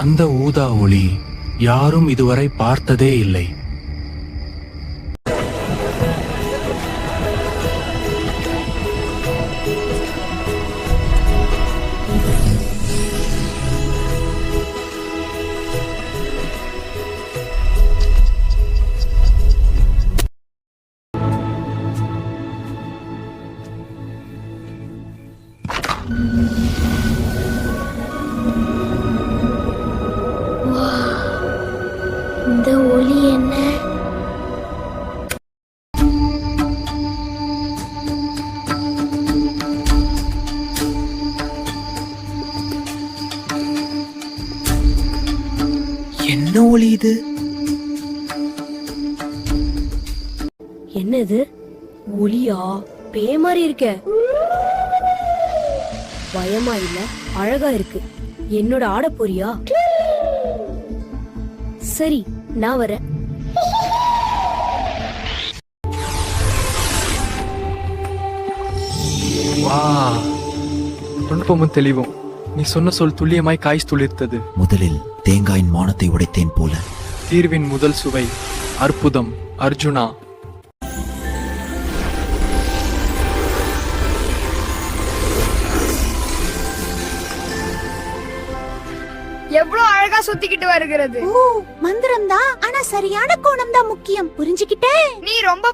அந்த ஊதா ஒளி யாரும் இதுவரை பார்த்ததே இல்லை. இந்த ஒளி என்ன? என்ன ஒளி இது? என்னது ஒளியா? பேய் மாதிரி இருக்க. பயமா இல்ல, அழகா இருக்கு. என்னோட ஆட போறியா? சரி, நான் வரேன். வா, நுட்பமும் தெளிவும். நீ சொன்ன சொல் துல்லியமாய் காய்ஸ் துளிர்த்தது. முதலில் தேங்காயின் மானத்தை உடைத்தேன் போல. தீர்வின் முதல் சுவை அற்புதம். அர்ஜுனா, எவ்வளவு அழகா சுத்திக்கிட்டு வருகிறது. மந்திரம் தான், ஆனா சரியான கோணம் தான் முக்கியம். புரிஞ்சுக்கிட்டே. நீ ரொம்ப